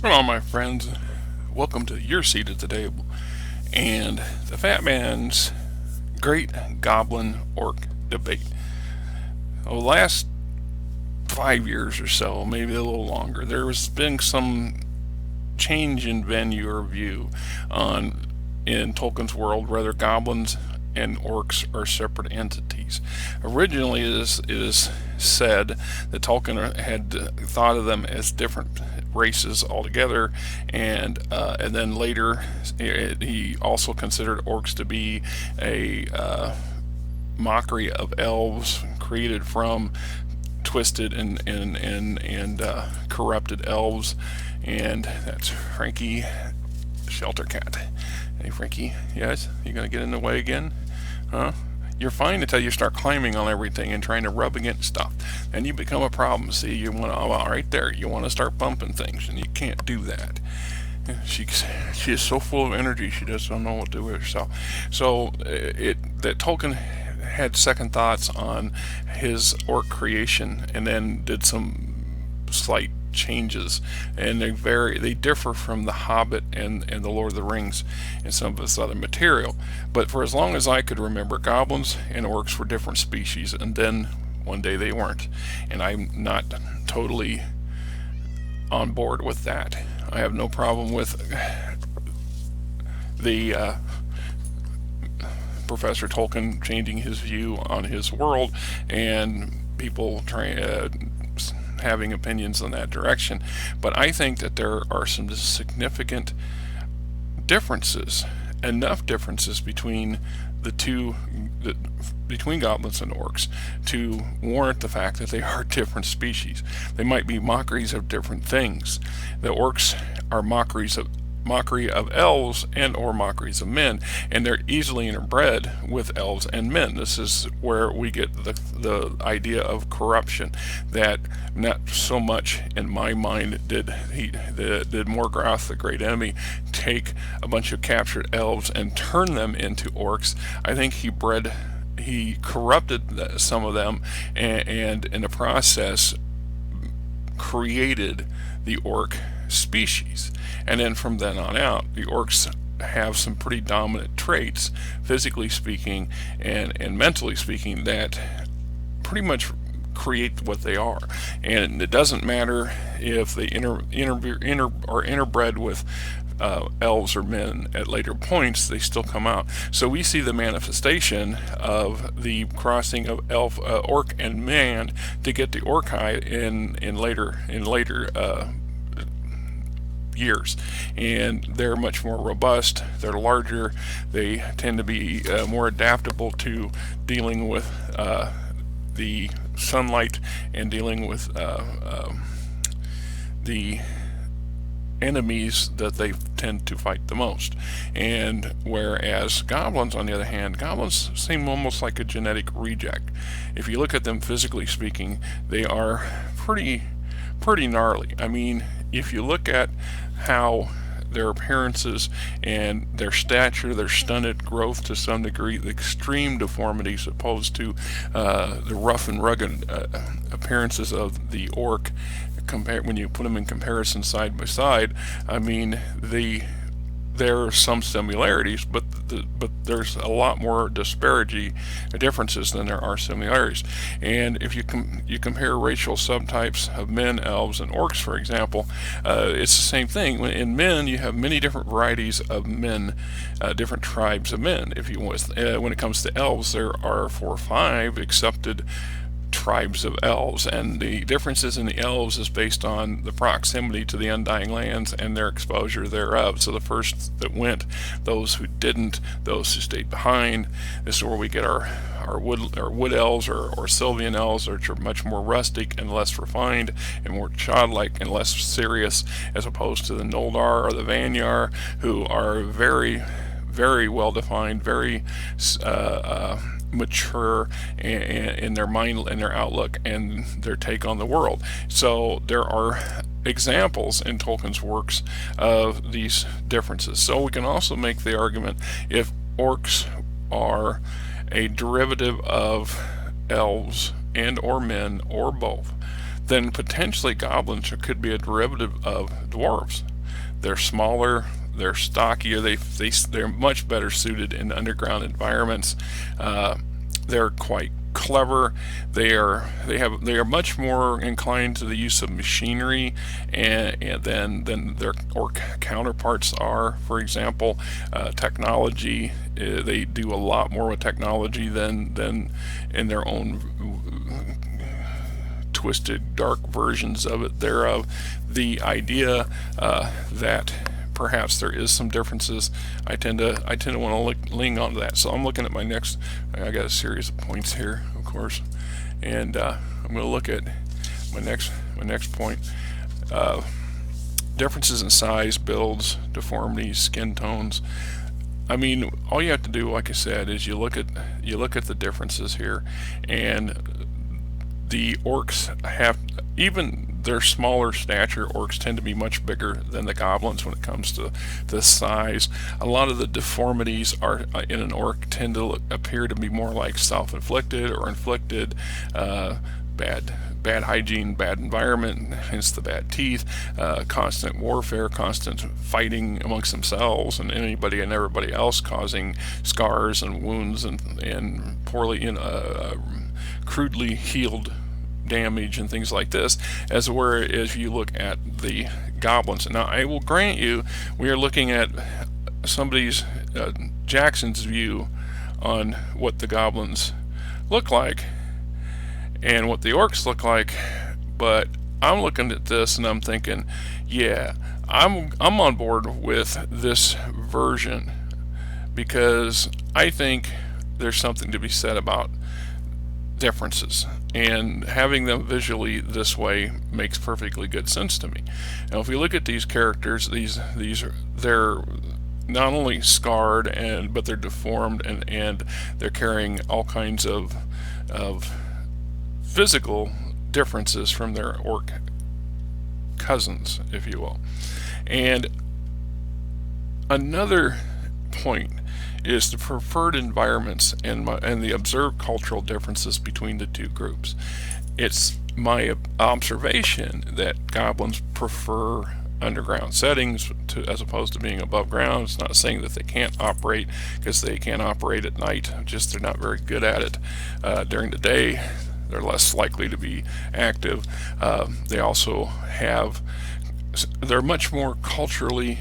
Hello, my friends. Welcome to your seat at the table and the Fat Man's Great Goblin Orc Debate. The last 5 years or so, maybe a little longer, there has been some change in venue or view on in Tolkien's world whether goblins and orcs are separate entities. Originally, it is said that Tolkien had thought of them as different races altogether, and then later he also considered orcs to be a mockery of elves created from twisted and corrupted elves, and that's Frankie Shelter Cat. Hey, Frankie, yes? You gonna get in the way again? Huh? You're fine until you start climbing on everything and trying to rub against stuff. Then you become a problem. See, you want to, oh, right there, you want to start bumping things, and you can't do that. She is so full of energy, she just don't know what to do with herself. So that Tolkien had second thoughts on his orc creation, and then did some slight changes, and they differ from the Hobbit and the Lord of the Rings and some of this other material. But for as long as I could remember, goblins and orcs were different species, and then one day they weren't, and I'm not totally on board with that. I have no problem with the Professor Tolkien changing his view on his world, and people having opinions in that direction. But I think that there are some significant differences, enough differences between between goblins and orcs to warrant the fact that they are different species. They might be mockeries of different things. The orcs are mockery of elves and or mockeries of men, and they're easily interbred with elves and men. This is where we get the idea of corruption, that not so much in my mind did Morgoth, the great enemy, take a bunch of captured elves and turn them into orcs. I think he corrupted some of them, and in the process created the orc species. And then from then on out, the orcs have some pretty dominant traits, physically speaking and mentally speaking, that pretty much create what they are. And it doesn't matter if they are interbred with elves or men at later points, they still come out. So we see the manifestation of the crossing of orc and man to get the orcai in later years, and they're much more robust, they're larger, they tend to be more adaptable to dealing with the sunlight and dealing with the enemies that they tend to fight the most. And whereas goblins, on the other hand, goblins seem almost like a genetic reject. If you look at them physically speaking, they are pretty gnarly. I mean, if you look at how their appearances and their stature, their stunted growth to some degree, the extreme deformities opposed to the rough and rugged appearances of the orc, when you put them in comparison side by side, I mean, there are some similarities, but there's a lot more differences than there are similarities. And if you compare racial subtypes of men, elves, and orcs, for example, it's the same thing. In men, you have many different varieties of men, different tribes of men. If you when it comes to elves, there are 4 or 5 accepted tribes of elves, and the differences in the elves is based on the proximity to the Undying Lands and their exposure thereof. So the first that went, those who didn't, those who stayed behind. This is where we get our wood elves or Sylvan elves, which are much more rustic and less refined and more childlike and less serious, as opposed to the Noldar or the Vanyar, who are very, very well defined, very mature in their mind and their outlook and their take on the world. So there are examples in Tolkien's works of these differences. So we can also make the argument, if orcs are a derivative of elves and or men or both, then potentially goblins could be a derivative of dwarves. They're smaller, they're stockier, they're much better suited in underground environments. They're quite clever. They are much more inclined to the use of machinery and than their orc counterparts are. For example, technology. They do a lot more with technology than in their own twisted, dark versions of it thereof. The idea that perhaps there is some differences, I tend to want to lean onto that. So I'm looking at my next. I got a series of points here, of course, and I'm going to look at my next point. Differences in size, builds, deformities, skin tones. I mean, all you have to do, like I said, is you look at the differences here, and the orcs have, even their smaller stature, orcs tend to be much bigger than the goblins when it comes to the size. A lot of the deformities are in an orc tend to appear to be more like self-inflicted or inflicted. Bad hygiene, bad environment, hence the bad teeth, constant warfare, constant fighting amongst themselves and anybody and everybody else, causing scars and wounds and poorly crudely healed damage and things like this, as whereas you look at the goblins. Now, I will grant you, we are looking at somebody's Jackson's view on what the goblins look like and what the orcs look like, but I'm looking at this and I'm thinking, yeah, I'm on board with this version, because I think there's something to be said about differences, and having them visually this way makes perfectly good sense to me. Now, if we look at these characters, they're not only scarred but they're deformed, and they're carrying all kinds of physical differences from their orc cousins, if you will. And another point is the preferred environments and the observed cultural differences between the two groups. It's my observation that goblins prefer underground settings as opposed to being above ground. It's not saying that they can't operate, because they can operate at night, just they're not very good at it. During the day, they're less likely to be active. They also they're much more culturally,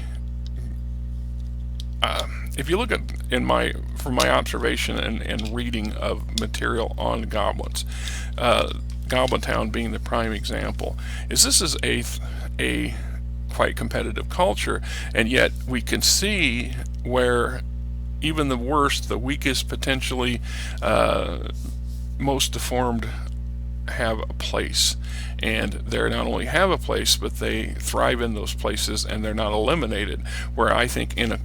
if you look at from my observation and reading of material on goblins, Goblin Town being the prime example, this is a quite competitive culture, and yet we can see where even the worst, the weakest, potentially most deformed have a place, and they not only have a place, but they thrive in those places, and they're not eliminated. Where I think in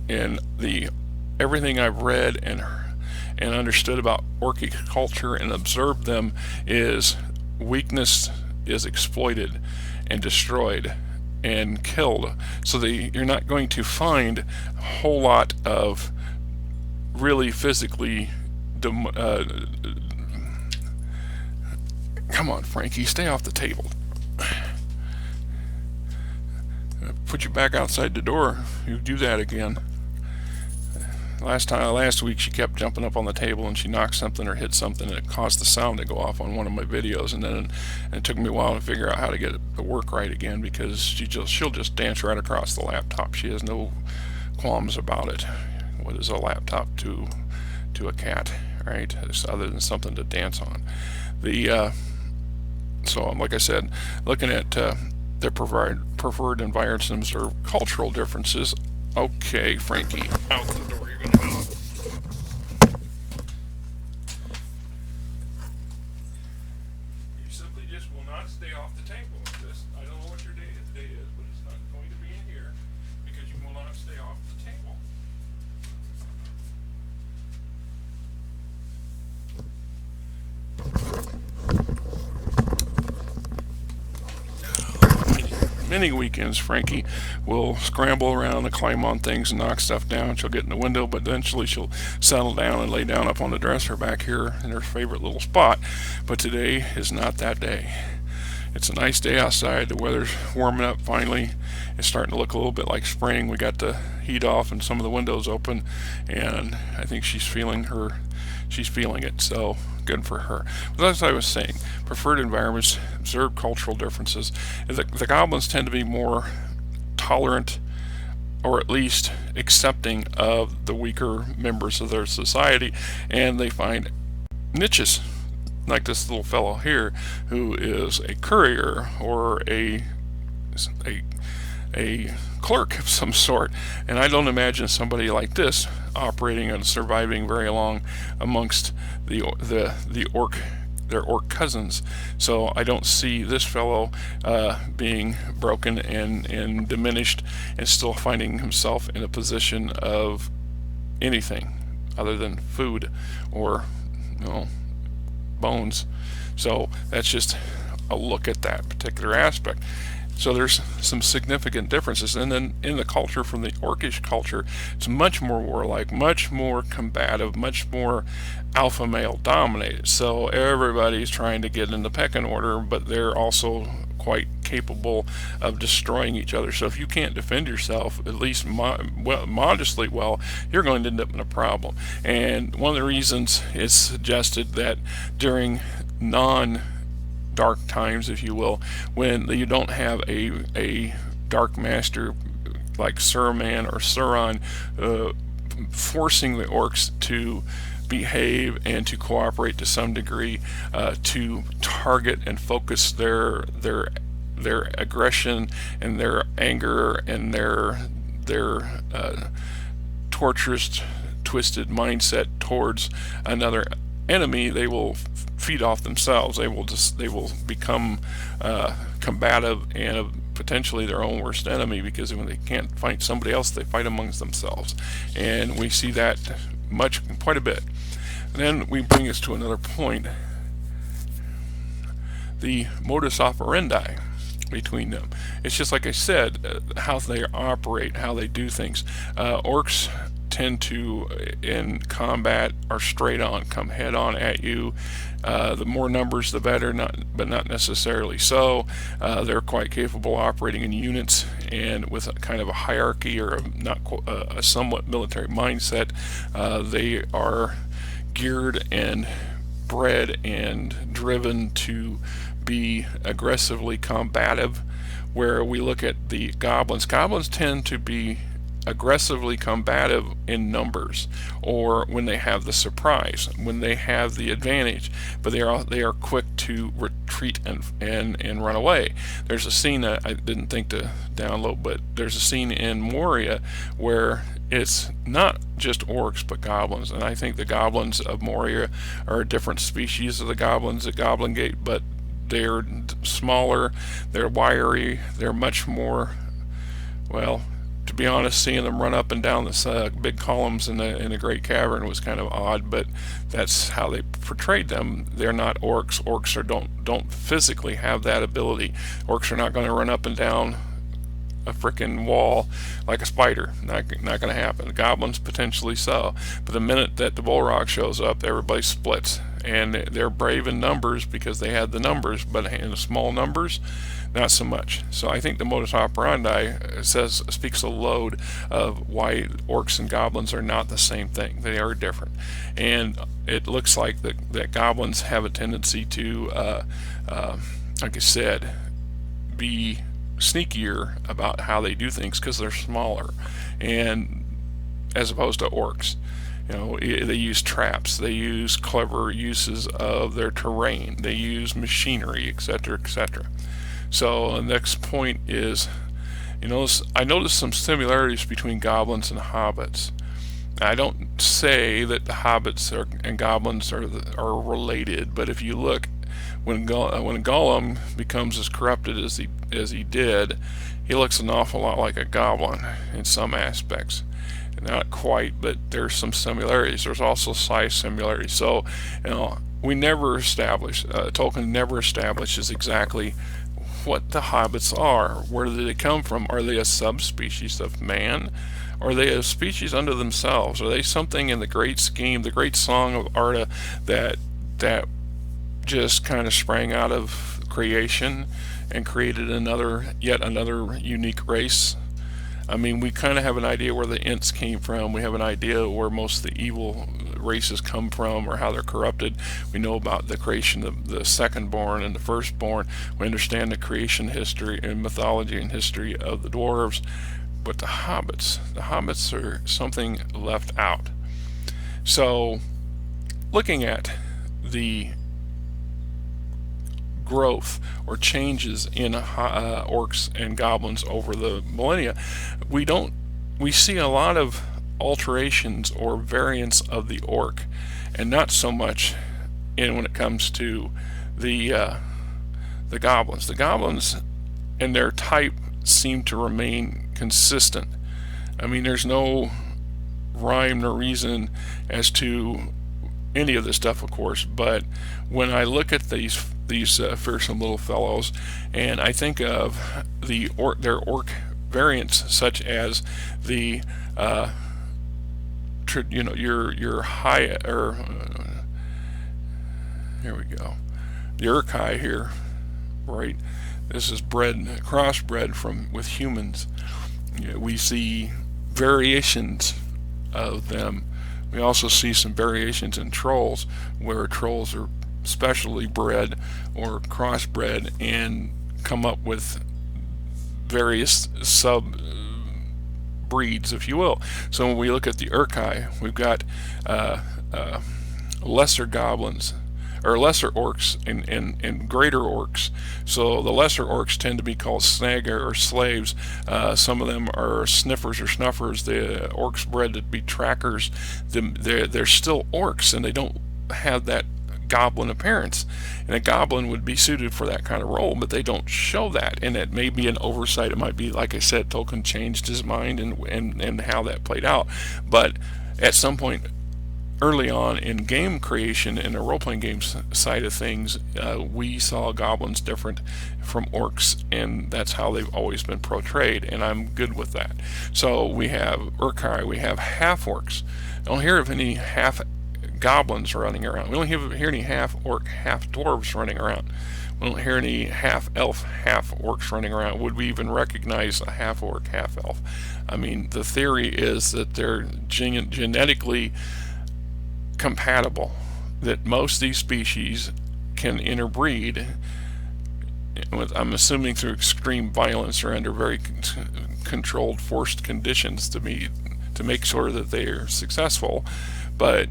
the everything I've read and understood about orcic culture and observed them, is weakness is exploited and destroyed and killed. So you're not going to find a whole lot of really physically come on, Frankie, stay off the table. Put you back outside the door. You do that again. Last week she kept jumping up on the table and she knocked something or hit something, and it caused the sound to go off on one of my videos, and it took me a while to figure out how to get it to work right again, because she'll just dance right across the laptop. She has no qualms about it. What is a laptop to a cat, right? It's other than something to dance on. So like I said, looking at their preferred environments and observe cultural differences. Okay, Frankie, out the door you're gonna go. You simply just will not stay off the table. I don't know what your day today is, but it's not going to be in here, because you will not stay off the table. Many weekends, Frankie will scramble around and climb on things and knock stuff down. She'll get in the window, but eventually she'll settle down and lay down up on the dresser back here in her favorite little spot. But today is not that day. It's a nice day outside. The weather's warming up finally. It's starting to look a little bit like spring. We got the heat off and some of the windows open, and I think she's feeling it. So good for her. But as I was saying, preferred environments, observed cultural differences. The goblins tend to be more tolerant, or at least accepting of the weaker members of their society, and they find niches like this little fellow here who is a courier or a clerk of some sort. And I don't imagine somebody like this operating and surviving very long amongst the their orc cousins. So I don't see this fellow being broken and diminished and still finding himself in a position of anything other than food or bones. So that's just a look at that particular aspect. So there's some significant differences. And then in the culture, from the orcish culture, it's much more warlike, much more combative, much more alpha male dominated. So everybody's trying to get in the pecking order, but they're also quite capable of destroying each other. So if you can't defend yourself, at least modestly well, you're going to end up in a problem. And one of the reasons it's suggested that during dark times, if you will, when you don't have a dark master like Saruman or Sauron forcing the orcs to behave and to cooperate to some degree, to target and focus their aggression and their anger and their torturous, twisted mindset towards another enemy, they will feed off themselves. They will become combative and potentially their own worst enemy, because when they can't fight somebody else, they fight amongst themselves. And we see that quite a bit. And then we bring us to another point: the modus operandi between them. It's just like I said, how they operate, how they do things. Orcs tend to, in combat, are straight on, come head on at you. The more numbers, the better, but not necessarily so. They're quite capable operating in units and with a kind of a hierarchy or a somewhat military mindset. They are geared and bred and driven to be aggressively combative. Where we look at the goblins tend to be aggressively combative in numbers, or when they have the surprise, when they have the advantage, but they are quick to retreat and run away. There's a scene that I didn't think to download, but there's a scene in Moria where it's not just orcs but goblins, and I think the goblins of Moria are a different species of the goblins at Goblin Gate, but they're smaller, they're wiry, they're much more, well, to be honest, seeing them run up and down this big columns in the Great Cavern was kind of odd, but that's how they portrayed them. They're not orcs. Orcs don't physically have that ability. Orcs are not going to run up and down a frickin' wall like a spider. Not going to happen. Goblins potentially so, but the minute that the Bullrock shows up, everybody splits, and they're brave in numbers because they had the numbers, but in small numbers, not so much. So I think the modus operandi speaks a load of why orcs and goblins are not the same thing. They are different, and it looks like that goblins have a tendency to, like I said, be sneakier about how they do things because they're smaller, and as opposed to orcs. They use traps, they use clever uses of their terrain, they use machinery, etc., etc. So the next point is, I noticed some similarities between goblins and hobbits. I don't say that the hobbits and goblins are related, but if you look, when Gollum becomes as corrupted as he did, he looks an awful lot like a goblin in some aspects. Not quite, but there's some similarities. There's also size similarities. So, we never establish, Tolkien never establishes exactly what the hobbits are. Where do they come from? Are they a subspecies of man? Are they a species unto themselves? Are they something in the great scheme, the great song of Arda that just kind of sprang out of creation and created yet another unique race. I mean, we kind of have an idea where the Ents came from. We have an idea where most of the evil races come from, or how they're corrupted. We know about the creation of the second-born and the firstborn. We understand the creation history and mythology and history of the dwarves. But the hobbits are something left out. So, looking at the growth or changes in orcs and goblins over the millennia, we see a lot of alterations or variants of the orc, and not so much when it comes to the goblins. The goblins and their type seem to remain consistent. I mean, there's no rhyme nor reason as to any of this stuff, of course, but when I look at these fearsome little fellows, and I think of their orc variants, such as the your high, or here we go, the Urkai here, right? This is crossbred with humans. We see variations of them. We also see some variations in trolls, where trolls are specially bred or crossbred and come up with various sub breeds, if you will. So when we look at the Urkai, we've got lesser goblins, or lesser orcs, and greater orcs. So the lesser orcs tend to be called snagger or slaves. Some of them are sniffers or snuffers. The orcs bred to be trackers. They're still orcs, and they don't have that goblin appearance, and a goblin would be suited for that kind of role, but they don't show that, and it may be an oversight. It might be, like I said, Tolkien changed his mind and how that played out. But at some point early on in game creation, in the role-playing games side of things, we saw goblins different from orcs, and that's how they've always been portrayed, and I'm good with that. So we have Urkai, we have half-orcs. I don't hear of any half goblins running around. We don't hear any half-orc, half-dwarves running around. We don't hear any half-elf, half-orcs running around. Would we even recognize a half-orc, half-elf? I mean, the theory is that they're genetically compatible, that most of these species can interbreed, I'm assuming through extreme violence or under very controlled, forced conditions to make sure that they are successful. But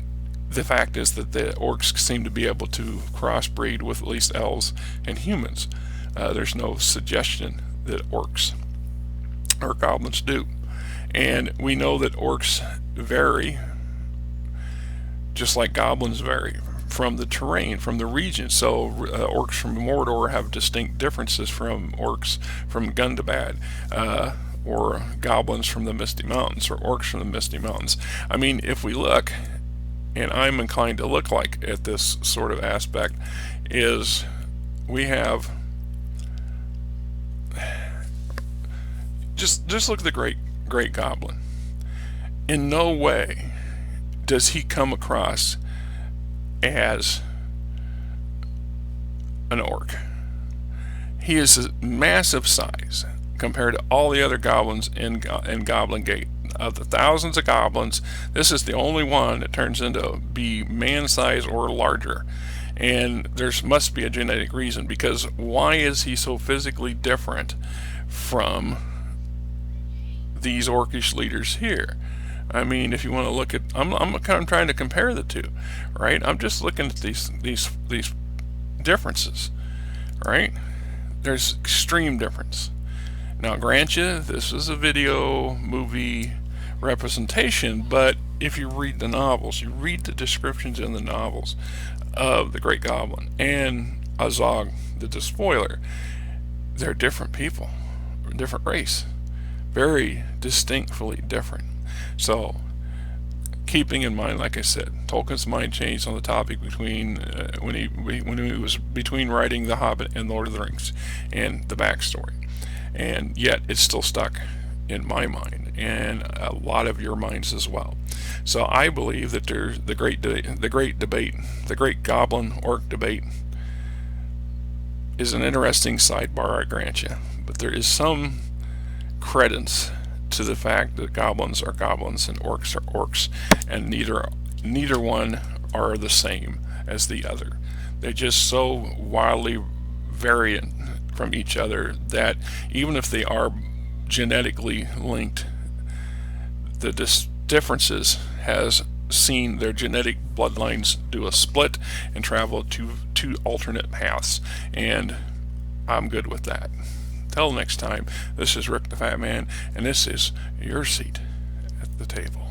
the fact is that the orcs seem to be able to crossbreed with at least elves and humans. There's no suggestion that orcs or goblins do. And we know that orcs vary, just like goblins vary, from the terrain, from the region. So orcs from Mordor have distinct differences from orcs from Gundabad, or goblins from the Misty Mountains, or orcs from the Misty Mountains. I mean, if we look, and I'm inclined to look at this sort of aspect, is we have, just look at the great goblin. In no way does he come across as an orc. He is a massive size compared to all the other goblins in Goblin Gate. Of the thousands of goblins, this is the only one that turns into be man-size or larger. And there must be a genetic reason, because why is he so physically different from these orcish leaders here? I mean, if you want to look at, I'm trying to compare the two, right? I'm just looking at these differences, right? There's extreme difference. Now, grant you, this is a video movie representation, but if you read the novels, you read the descriptions in the novels of the Great Goblin and Azog the Despoiler, they're different people, different race, very distinctly different. So, keeping in mind, like I said, Tolkien's mind changed on the topic between when he was between writing The Hobbit and Lord of the Rings and the backstory, and yet it's still stuck in my mind and a lot of your minds as well. So I believe that there's the great debate, the great Goblin Orc debate, is an interesting sidebar, I grant you, but there is some credence to the fact that goblins are goblins and orcs are orcs, and neither one are the same as the other. They're just so wildly variant from each other that even if they are genetically linked, the differences has seen their genetic bloodlines do a split and travel to two alternate paths, and I'm good with that. Till next time, this is Rick the Fat Man, and this is your seat at the table.